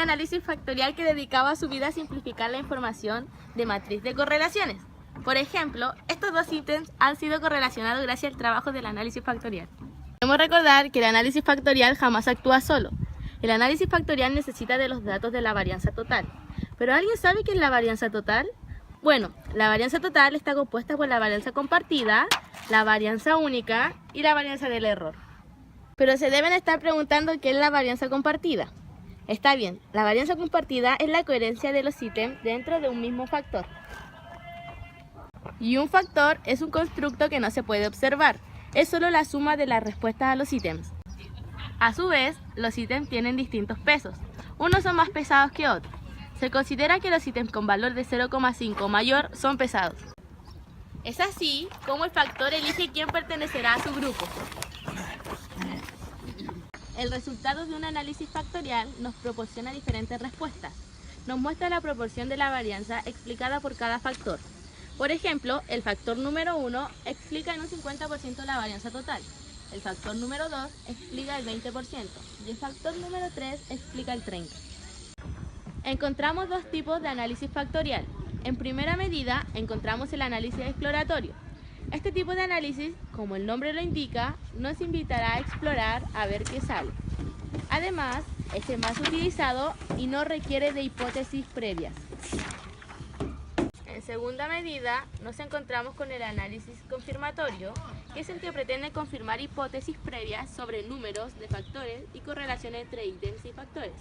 análisis factorial que dedicaba su vida a simplificar la información de matriz de correlaciones. Por ejemplo, estos dos ítems han sido correlacionados gracias al trabajo del análisis factorial. Debemos recordar que el análisis factorial jamás actúa solo. El análisis factorial necesita de los datos de la varianza total. ¿Pero alguien sabe qué es la varianza total? Bueno, la varianza total está compuesta por la varianza compartida, la varianza única y la varianza del error. Pero se deben estar preguntando qué es la varianza compartida. Está bien, la varianza compartida es la coherencia de los ítems dentro de un mismo factor. Y un factor es un constructo que no se puede observar, es solo la suma de las respuestas a los ítems. A su vez, los ítems tienen distintos pesos, unos son más pesados que otros. Se considera que los ítems con valor de 0,5 o mayor son pesados. Es así como el factor elige quién pertenecerá a su grupo. El resultado de un análisis factorial nos proporciona diferentes respuestas. Nos muestra la proporción de la varianza explicada por cada factor. Por ejemplo, el factor número 1 explica en un 50% la varianza total. El factor número 2 explica el 20% y el factor número 3 explica el 30%. Encontramos dos tipos de análisis factorial. En primera medida, encontramos el análisis exploratorio. Este tipo de análisis, como el nombre lo indica, nos invitará a explorar a ver qué sale. Además, es el más utilizado y no requiere de hipótesis previas. En segunda medida, nos encontramos con el análisis confirmatorio, que es el que pretende confirmar hipótesis previas sobre números de factores y correlaciones entre ítems y factores.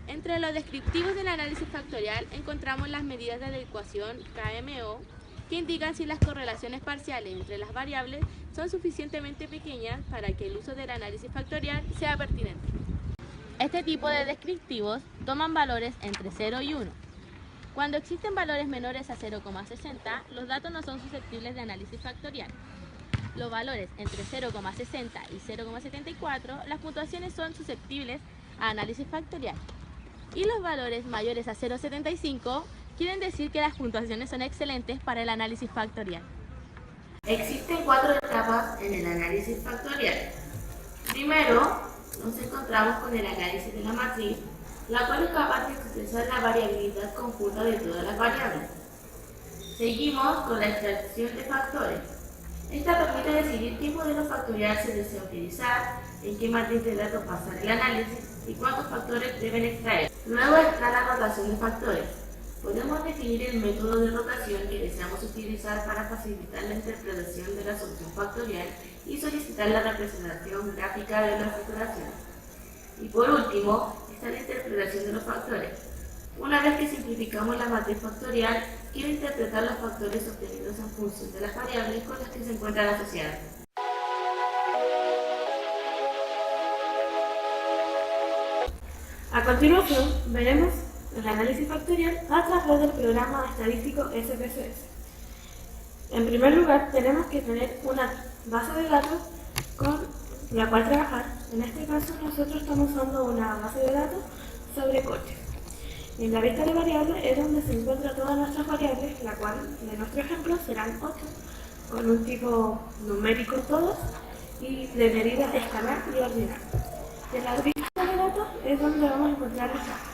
Entre los descriptivos del análisis factorial encontramos las medidas de la ecuación KMO, que indican si las correlaciones parciales entre las variables son suficientemente pequeñas para que el uso del análisis factorial sea pertinente. Este tipo de descriptivos toman valores entre 0 y 1. Cuando existen valores menores a 0,60, los datos no son susceptibles de análisis factorial. Los valores entre 0,60 y 0,74, las puntuaciones son susceptibles a análisis factorial. Y los valores mayores a 0,75 quieren decir que las puntuaciones son excelentes para el análisis factorial. Existen 4 etapas en el análisis factorial. Primero, nos encontramos con el análisis de la matriz, la cual es capaz de expresar la variabilidad conjunta de todas las variables. Seguimos con la extracción de factores. Esta permite decidir qué modelo factorial se desea utilizar, en qué matriz de datos pasar el análisis y cuántos factores deben extraer. Luego está la rotación de factores. Podemos definir el método de rotación que deseamos utilizar para facilitar la interpretación de la solución factorial y solicitar la representación gráfica de la factoración. Y por último, está la interpretación de los factores. Una vez que simplificamos la matriz factorial, quiere interpretar los factores obtenidos en función de las variables con las que se encuentran asociadas. A continuación, veremos el análisis factorial a través del programa estadístico SPSS. En primer lugar, tenemos que tener una base de datos con la cual trabajar. En este caso, nosotros estamos usando una base de datos sobre coches. En la lista de variables es donde se encuentran todas nuestras variables, la cual, en nuestro ejemplo, serán 8, con un tipo numérico todos y de medida escalar y ordinal. En la lista de datos es donde vamos a encontrar los datos.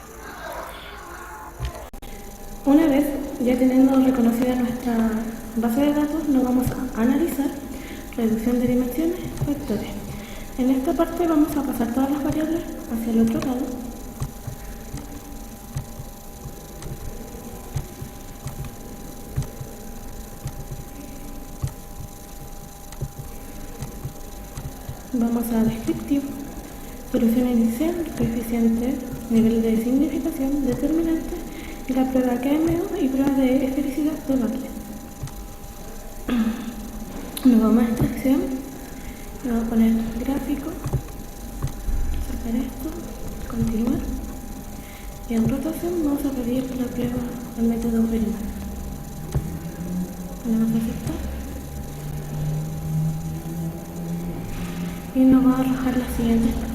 Una vez ya teniendo reconocida nuestra base de datos, nos vamos a analizar reducción de dimensiones, factores. En esta parte vamos a pasar todas las variables hacia el otro lado. Vamos a descriptivo, solución inicial, coeficiente, nivel de significación, determinante y la prueba KMO y prueba de esfericidad de Maclaurin. Nos vamos a extracción, le vamos a poner gráfico, sacar esto, continuar y en rotación vamos a pedir la prueba al método Bellman. Le vamos a aceptar. Y nos va a arrojar las siguientes tablas.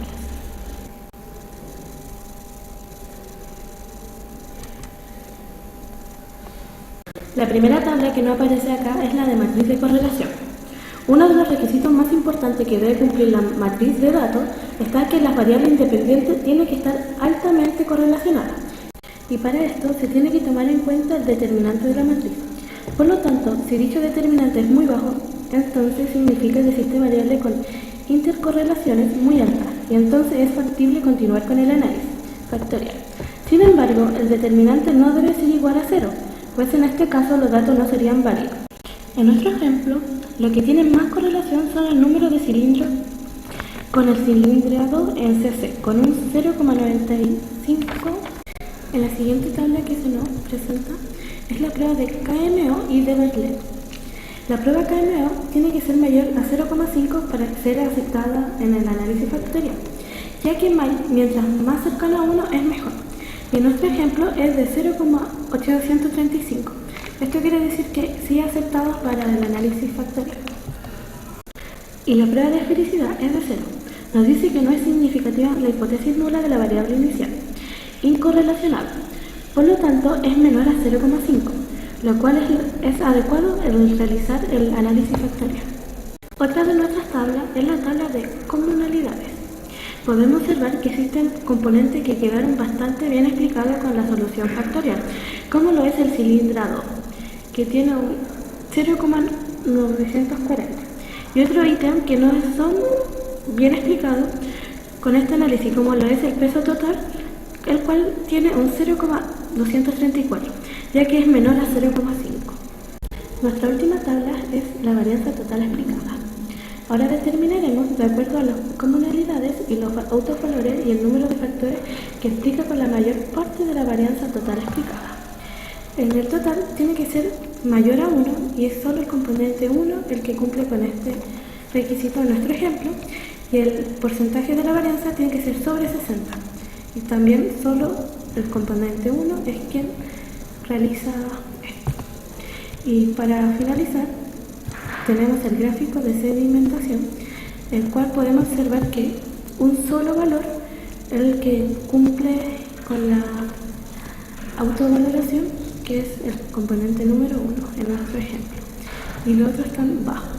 La primera tabla que no aparece acá es la de matriz de correlación. Uno de los requisitos más importantes que debe cumplir la matriz de datos está que las variables independientes tienen que estar altamente correlacionadas. Y para esto se tiene que tomar en cuenta el determinante de la matriz. Por lo tanto, si dicho determinante es muy bajo, entonces significa que existe variable con intercorrelaciones muy altas, y entonces es factible continuar con el análisis factorial. Sin embargo, el determinante no debe ser igual a 0, pues en este caso los datos no serían válidos. En nuestro ejemplo, lo que tiene más correlación son el número de cilindros con el cilindrado en CC, con un 0,95. En la siguiente tabla que se nos presenta es la prueba de KMO y de Berlet. La prueba KMO tiene que ser mayor a 0,5 para ser aceptada en el análisis factorial, ya que mientras más cercano a 1 es mejor. Y nuestro ejemplo es de 0,835. Esto quiere decir que sí es aceptado para el análisis factorial. Y la prueba de felicidad es de 0. Nos dice que no es significativa la hipótesis nula de la variable inicial, incorrelacionable. Por lo tanto, es menor a 0,5, lo cual es adecuado al realizar el análisis factorial. Otra de nuestras tablas es la tabla de comunalidades. Podemos observar que existen componentes que quedaron bastante bien explicados con la solución factorial, como lo es el cilindrado, que tiene un 0,940, y otro ítem que no son bien explicados con este análisis, como lo es el peso total, el cual tiene un 0,234, ya que es menor a 0,5. Nuestra última tabla es la varianza total explicada. Ahora determinaremos, de acuerdo a las comunalidades y los autovalores y el número de factores que explica con la mayor parte de la varianza total explicada. En el total tiene que ser mayor a 1 y es solo el componente 1 el que cumple con este requisito en nuestro ejemplo, y el porcentaje de la varianza tiene que ser sobre 60. Y también solo el componente 1 es quien realiza esto. Y para finalizar, tenemos el gráfico de sedimentación, el cual podemos observar que un solo valor es el que cumple con la autovaloración, que es el componente número 1 en nuestro ejemplo, y los otros están bajos.